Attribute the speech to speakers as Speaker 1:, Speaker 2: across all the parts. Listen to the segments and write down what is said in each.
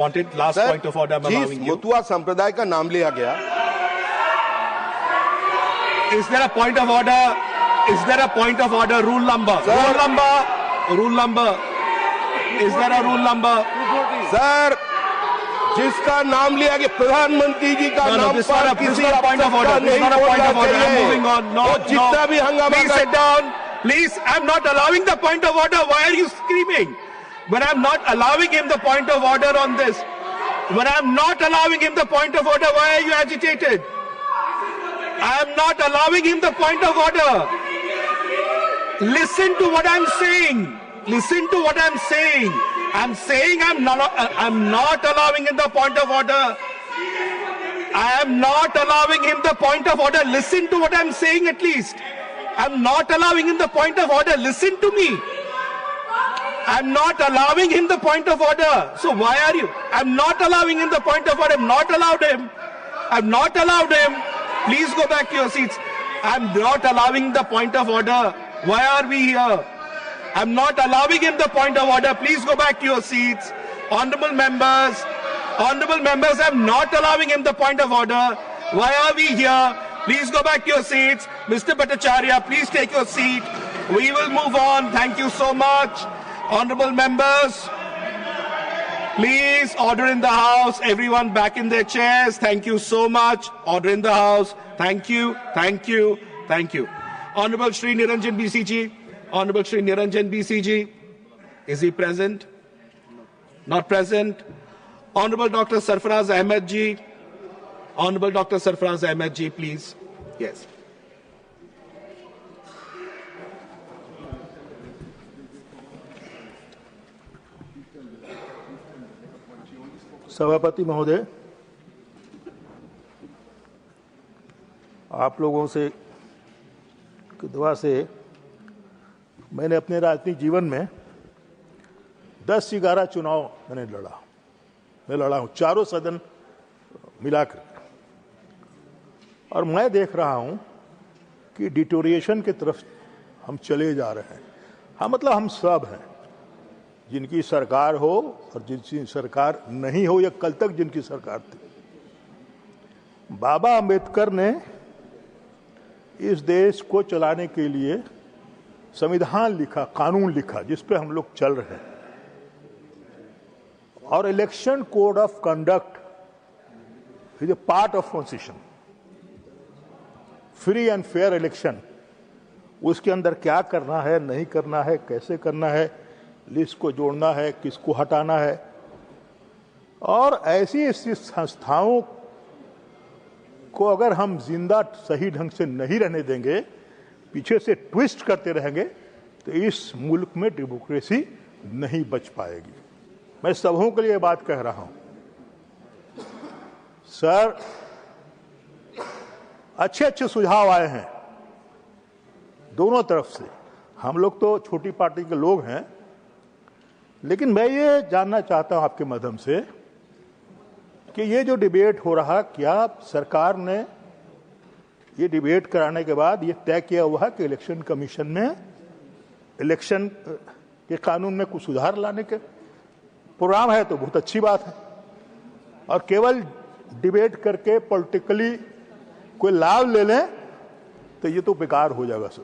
Speaker 1: Wanted last point of order. I'm allowing you.
Speaker 2: मुतुआ संप्रदाय का नाम लिया गया.
Speaker 1: Is there a point of order? Is there a point of order? Rule number.
Speaker 2: Sir.
Speaker 1: Rule number. Rule number. Is there a rule number?
Speaker 2: Sir, जिसका नाम लिया गया प्रधानमंत्री जी का नाम पर किसी
Speaker 1: point of order. This is not a point of order. I'm moving on. No,
Speaker 2: जितना भी हंगामा.
Speaker 1: Please sit down. Please, I'm not allowing the point of order. Why are you screaming? But I'm not allowing him the point of order on this. When I'm not allowing him the point of order, why are you agitated? I am not allowing him the point of order. Listen to what I'm saying. Listen to what I'm saying. I'm saying I'm not allowing him the point of order. I am not allowing him the point of order. Listen to what I'm saying at least. I'm not allowing him the point of order. Listen to me. I'm not allowing him the point of order. So why are you? I'm not allowing him the point of order. I'm not allowed him. I've not allowed him. Please go back to your seats. I'm not allowing the point of order. Why are we here? I'm not allowing him the point of order. Please go back to your seats. Honorable members, I'm not allowing him the point of order. Why are we here? Please go back to your seats. Mr. Bhattacharya, please take your seat. We will move on. Thank you so much. Honorable members, please order in the house. Everyone back in their chairs. Thank you so much. Order in the house. Thank you. Thank you. Thank you. Honorable Shri Niranjan BCG. Honorable Shri Niranjan BCG. Is he present? Not present. Honorable Dr. Sarfaraz Ahmed ji. Honorable Dr. Sarfaraz Ahmed ji, please. Yes.
Speaker 3: सभापति महोदय, आप लोगों से की दुआ से मैंने अपने राजनीतिक जीवन में 10-11 चुनाव मैं लड़ा हूं, चारों सदन मिलाकर, और मैं देख रहा हूं कि डिटोरिएशन की तरफ हम चले जा रहे हैं. हाँ, मतलब हम सब हैं, जिनकी सरकार हो और जिनकी सरकार नहीं हो, या कल तक जिनकी सरकार थी. बाबा अंबेडकर ने इस देश को चलाने के लिए संविधान लिखा, कानून लिखा, जिस पे हम लोग चल रहे हैं. और election code of conduct is a part of constitution. Free and fair election, उसके अंदर क्या करना है, नहीं करना है, कैसे करना है, लिस्ट को जोड़ना है, किसको हटाना है, और ऐसी संस्थाओं को अगर हम जिंदा सही ढंग से नहीं रहने देंगे, पीछे से ट्विस्ट करते रहेंगे, तो इस मुल्क में डेमोक्रेसी नहीं बच पाएगी. मैं सबों के लिए बात कह रहा हूं. सर, अच्छे सुझाव आए हैं दोनों तरफ से. हम लोग तो छोटी पार्टी के लोग हैं, लेकिन मैं ये जानना चाहता हूं आपके माध्यम से कि ये जो डिबेट हो रहा, क्या सरकार ने ये डिबेट कराने के बाद ये तय किया हुआ है कि इलेक्शन कमीशन में इलेक्शन के कानून में कुछ सुधार लाने के प्रोग्राम है? तो बहुत अच्छी बात है. और केवल डिबेट करके पॉलिटिकली कोई लाभ ले लें तो ये तो बेकार हो जाएगा. सर,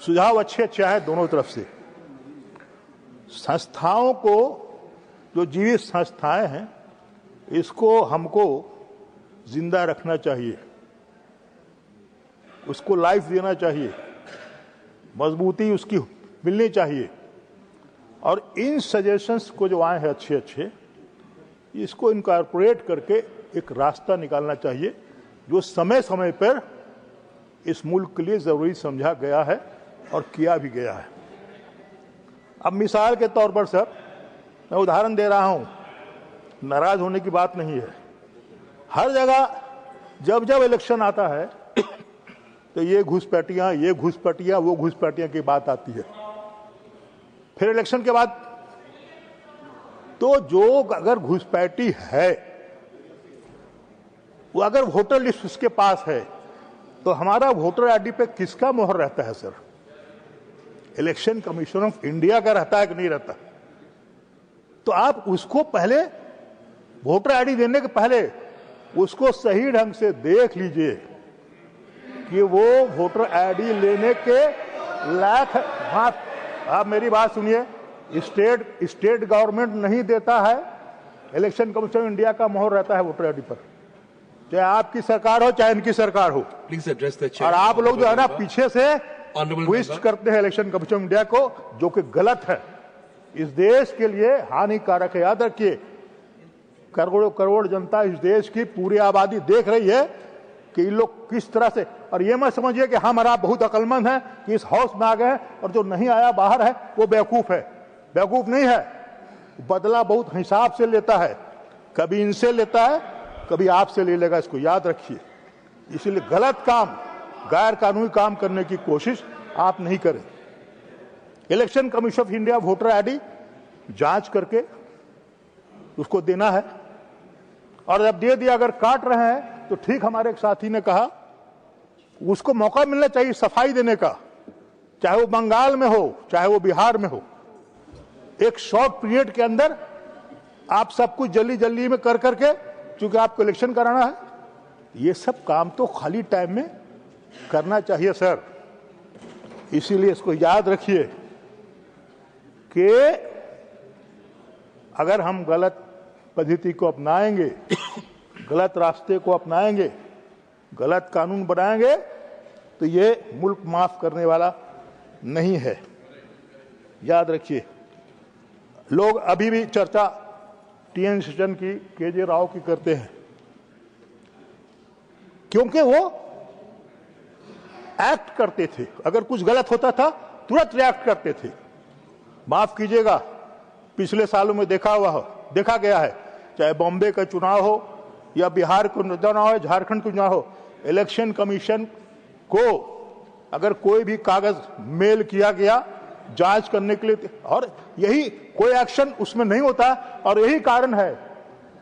Speaker 3: सुझाव अच्छे हैं दोनों तरफ से. संस्थाओं को, जो जीवित संस्थाएं हैं, इसको हमको जिंदा रखना चाहिए, उसको लाइफ देना चाहिए, मजबूती उसकी मिलनी चाहिए. और इन सजेशंस को जो आए हैं अच्छे, इसको इनकॉर्पोरेट करके एक रास्ता निकालना चाहिए, जो समय समय पर इस मुल्क के लिए जरूरी समझा गया है और किया भी गया है. अब मिसाल के तौर पर सर, मैं उदाहरण दे रहा हूं, नाराज होने की बात नहीं है. हर जगह जब इलेक्शन आता है तो ये घुसपैठियां, वो घुसपैठियां की बात आती है. फिर इलेक्शन के बाद तो जो अगर घुसपैठी है, वो अगर वोटर लिस्ट उसके पास है, तो हमारा वोटर आईडी पे किसका मोहर रहता है sir? Election commission of India का रहता है कि नहीं रहता? तो आप उसको पहले वोटर आईडी देने के पहले उसको सही ढंग से देख लीजिए कि वो वोटर आईडी लेने के लायक। हाँ, आप मेरी बात सुनिए, स्टेट गवर्नमेंट नहीं देता है, इलेक्शन कमीशन ऑफ इंडिया का मोहर रहता है वोटर आईडी पर, चाहे आपकी सरकार हो चाहे इनकी सरकार हो।
Speaker 1: Please address the chair.
Speaker 3: और आप लोग जो है ना पीछे से ट्विस्ट करते हैं इलेक्शन कमीशन ऑफ इंडिया को, जो कि गलत है, इस देश के लिए हानिकारक है। याद रखिए, करोड़ों करोड़ जनता इस देश की पूरी आबादी देख रही है कि ये लोग किस तरह से, और ये मत समझिए कि हम और आप बहुत अक्लमंद हैं कि इस हाउस में आ गए और जो नहीं आया बाहर है वो बेवकूफ है। बेवकूफ नहीं है, बदला बहुत हिसाब से लेता है, कभी इनसे लेता है कभी आपसे ले लेगा, इसको याद रखिए। इसलिए गलत काम, गैर कानूनी काम करने की कोशिश आप नहीं करें। Election commission of India voter ID जांच करके उसको देना है, और जब दे दिया अगर काट रहे हैं तो ठीक, हमारे एक साथी ने कहा उसको मौका मिलना चाहिए सफाई देने का, चाहे वो बंगाल में हो चाहे वो बिहार में हो। एक शॉर्ट पीरियड के अंदर आप सब कुछ जल्दी जल्दी में कर करके, क्योंकि आपको इलेक्शन कराना है, ये सब काम तो खाली टाइम में करना चाहिए सर। इसीलिए इसको याद रखिए कि अगर हम गलत पद्धति को अपनाएंगे, गलत रास्ते को अपनाएंगे, गलत कानून बनाएंगे, तो ये मुल्क माफ करने वाला नहीं है, याद रखिए। लोग अभी भी चर्चा टीएन शेषन की, केजे राव की करते हैं, क्योंकि वो एक्ट करते थे, अगर कुछ गलत होता था तुरंत रिएक्ट करते थे। माफ कीजिएगा, पिछले सालों में देखा गया है, चाहे बॉम्बे का चुनाव हो या बिहार का चुनाव हो, झारखंड का चुनाव हो, इलेक्शन कमीशन को अगर कोई भी कागज मेल किया गया जांच करने के लिए, और यही कोई एक्शन उसमें नहीं होता, और यही कारण है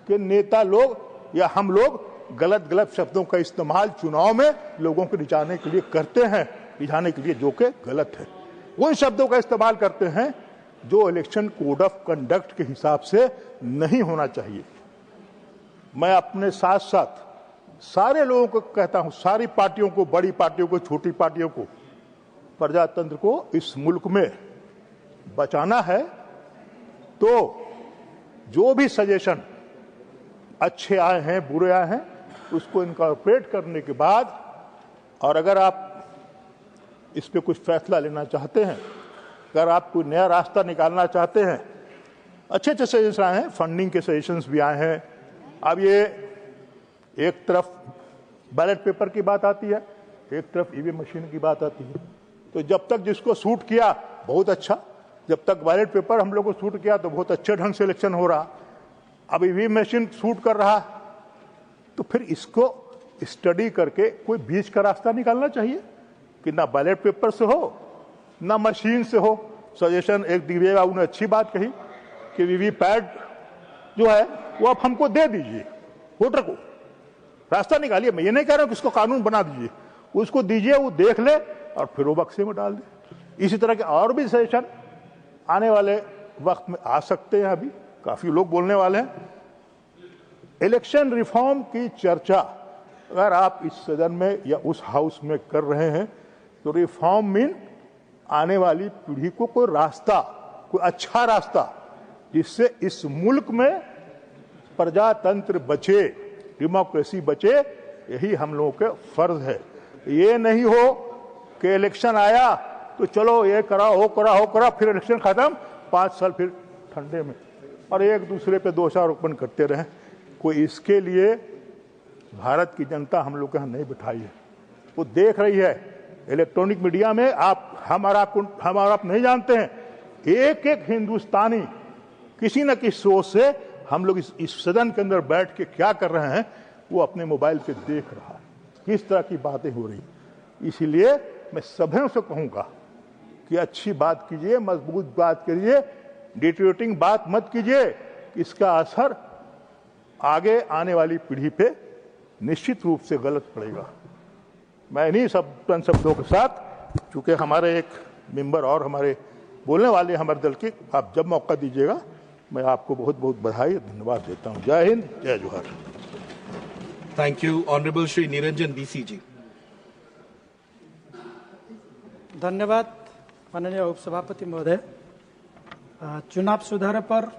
Speaker 3: कि नेता लोग या हम लोग गलत गलत शब्दों का इस्तेमाल चुनाव में लोगों को रिझाने के लिए करते हैं, रिझाने के लिए, जो कि गलत है। उन शब्दों का इस्तेमाल करते हैं जो इलेक्शन कोड ऑफ कंडक्ट के हिसाब से नहीं होना चाहिए। मैं अपने साथ साथ सारे लोगों को कहता हूं, सारी पार्टियों को, बड़ी पार्टियों को, छोटी पार्टियों को, प्रजातंत्र को इस मुल्क में बचाना है, तो जो भी सजेशन अच्छे आए हैं, बुरे आए हैं, उसको इनकॉर्पोरेट करने के बाद, और अगर आप इस पे कुछ फैसला लेना चाहते हैं, अगर आप कोई नया रास्ता निकालना चाहते हैं, अच्छे अच्छे सजेशन आए हैं, फंडिंग के सजेशंस भी आए हैं। अब ये एक तरफ बैलेट पेपर की बात आती है, एक तरफ ईवीएम मशीन की बात आती है, तो जब तक जिसको सूट किया बहुत अच्छा, जब तक बैलेट पेपर हम लोग को सूट किया तो बहुत अच्छे ढंग से इलेक्शन हो रहा। अब ईवीएम मशीन सूट कर रहा, तो फिर इसको स्टडी करके कोई बीच का रास्ता निकालना चाहिए कि ना बैलेट पेपर से हो ना मशीन से हो। सजेशन एक दिव्या बाबू ने अच्छी बात कही कि वीवीपैट जो है वो आप हमको दे दीजिए, वोटर को रास्ता निकालिए। मैं ये नहीं कह रहा हूं कि इसको कानून बना दीजिए, उसको दीजिए, वो देख ले और फिर वो बक्से में डाल दे। इसी तरह के और भी सजेशन आने वाले वक्त में आ सकते हैं, अभी काफी लोग बोलने वाले हैं। इलेक्शन रिफॉर्म की चर्चा अगर आप इस सदन में या उस हाउस में कर रहे हैं, तो रिफॉर्म मीन आने वाली पीढ़ी को कोई रास्ता, कोई अच्छा रास्ता, जिससे इस मुल्क में प्रजातंत्र बचे, डेमोक्रेसी बचे, यही हम लोगों के फर्ज है। ये नहीं हो कि इलेक्शन आया तो चलो ये करा, वो करा, वो करा, फिर इलेक्शन खत्म, 5 साल फिर ठंडे में, और एक दूसरे पे दोषारोपण करते रहे। कोई इसके लिए भारत की जनता हम लोग के यहाँ नहीं बिठाई है, वो देख रही है। इलेक्ट्रॉनिक मीडिया में हम और आप नहीं जानते हैं, एक एक हिंदुस्तानी किसी न किसी सोच से हम लोग इस सदन के अंदर बैठ के क्या कर रहे हैं वो अपने मोबाइल पे देख रहा है, किस तरह की बातें हो रही। इसीलिए मैं सभी से कहूंगा कि अच्छी बात कीजिए, मजबूत बात करिए, डिटेरेटिंग बात मत कीजिए। इसका असर आगे आने वाली पीढ़ी पे निश्चित रूप से गलत पड़ेगा। मैं इन्हीं शब्दों के साथ, चूंकि हमारे एक मेंबर और हमारे बोलने वाले हमारे दल के, आप जब मौका दीजिएगा मैं आपको बहुत बहुत बधाई और धन्यवाद देता हूं। जय हिंद, जय जोहार।
Speaker 1: Thank you, Honorable Shri Niranjan BCG.
Speaker 4: धन्यवाद माननीय उपसभापति महोदय। चुनाव सुधार पर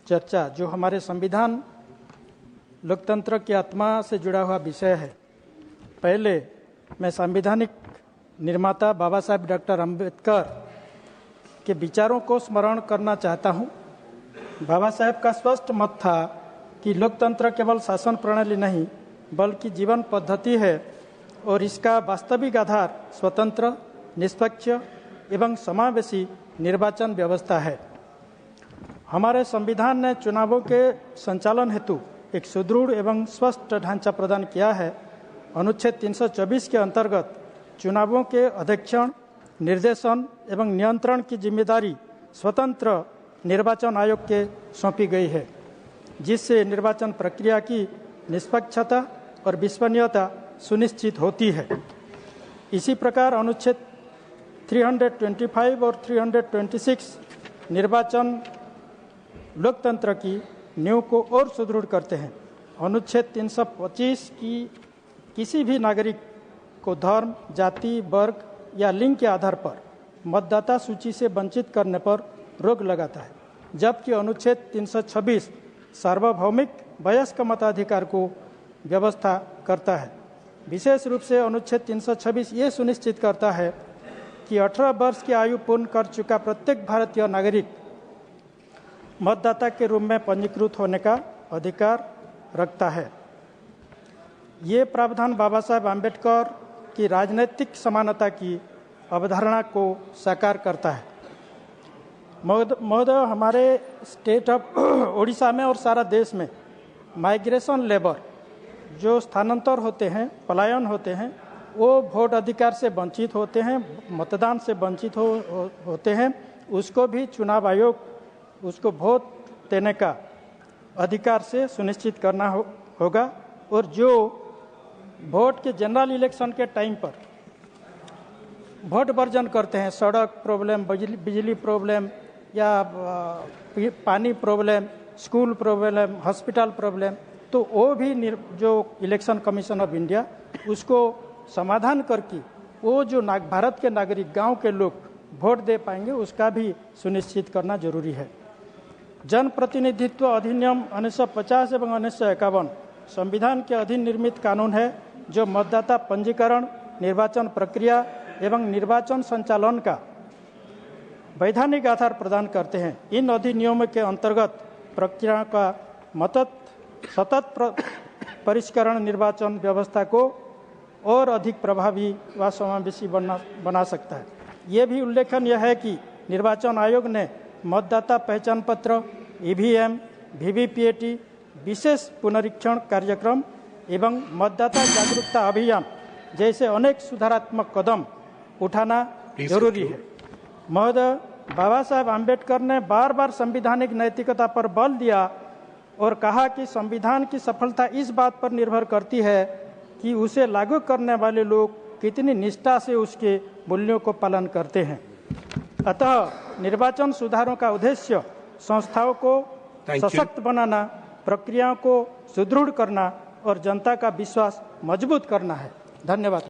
Speaker 4: चर्चा जो हमारे संविधान लोकतंत्र की आत्मा से जुड़ा हुआ विषय है। पहले मैं संवैधानिक निर्माता बाबा साहब डॉक्टर अम्बेडकर के विचारों को स्मरण करना चाहता हूं। बाबा साहब का स्पष्ट मत था कि लोकतंत्र केवल शासन प्रणाली नहीं बल्कि जीवन पद्धति है और इसका वास्तविक आधार स्वतंत्र, निष्पक्ष एवं समावेशी निर्वाचन व्यवस्था है। हमारे संविधान ने चुनावों के संचालन हेतु एक सुदृढ़ एवं स्वस्थ ढांचा प्रदान किया है। अनुच्छेद 324 के अंतर्गत चुनावों के अध्यक्षण, निर्देशन एवं नियंत्रण की जिम्मेदारी स्वतंत्र निर्वाचन आयोग के सौंपी गई है, जिससे निर्वाचन प्रक्रिया की निष्पक्षता और विश्वसनीयता सुनिश्चित होती है। इसी प्रकार अनुच्छेद 325 और 326 निर्वाचन लोकतंत्र की नींव को और सुदृढ़ करते हैं। अनुच्छेद 325 की किसी भी नागरिक को धर्म, जाति, वर्ग या लिंग के आधार पर मतदाता सूची से वंचित करने पर रोक लगाता है, जबकि अनुच्छेद 326 सार्वभौमिक वयस्क मताधिकार को व्यवस्था करता है। विशेष रूप से अनुच्छेद 326 ये सुनिश्चित करता है कि 18 वर्ष की आयु पूर्ण कर चुका प्रत्येक भारतीय नागरिक मतदाता के रूप में पंजीकृत होने का अधिकार रखता है। ये प्रावधान बाबा साहब आम्बेडकर की राजनीतिक समानता की अवधारणा को साकार करता है। महोदय, हमारे स्टेट ऑफ ओडिशा में और सारा देश में माइग्रेशन लेबर जो स्थानांतर होते हैं, पलायन होते हैं, वो वोट अधिकार से वंचित होते हैं, मतदान से वंचित होते हैं। उसको भी चुनाव आयोग उसको वोट देने का अधिकार से सुनिश्चित करना होगा। और जो वोट के जनरल इलेक्शन के टाइम पर वोट वर्जन करते हैं, सड़क प्रॉब्लम, बिजली प्रॉब्लम या पानी problem, school problem, hospital problem, तो वो भी जो इलेक्शन कमीशन ऑफ इंडिया उसको समाधान करके वो जो भारत के नागरिक, गांव के लोग वोट दे पाएंगे, उसका भी सुनिश्चित करना जरूरी है। जन प्रतिनिधित्व अधिनियम 1950 एवं 1951 संविधान के अधीन निर्मित कानून है जो मतदाता पंजीकरण, निर्वाचन प्रक्रिया एवं निर्वाचन संचालन का वैधानिक आधार प्रदान करते हैं। इन अधिनियमों के अंतर्गत प्रक्रिया का सतत परिष्करण निर्वाचन व्यवस्था को और अधिक प्रभावी व समावेशी बना सकता है। ये भी उल्लेखनीय है कि निर्वाचन आयोग ने मतदाता पहचान पत्र, ईवीएम, वीवीपीएटी, विशेष पुनरीक्षण कार्यक्रम एवं मतदाता जागरूकता अभियान जैसे अनेक सुधारात्मक कदम उठाना जरूरी है। महोदय, बाबा साहब आम्बेडकर ने बार बार संवैधानिक नैतिकता पर बल दिया और कहा कि संविधान की सफलता इस बात पर निर्भर करती है कि उसे लागू करने वाले लोग कितनी निष्ठा से उसके मूल्यों को पालन करते हैं। अतः निर्वाचन सुधारों का उद्देश्य संस्थाओं को सशक्त बनाना, प्रक्रियाओं को सुदृढ़ करना और जनता का विश्वास मजबूत करना है। धन्यवाद।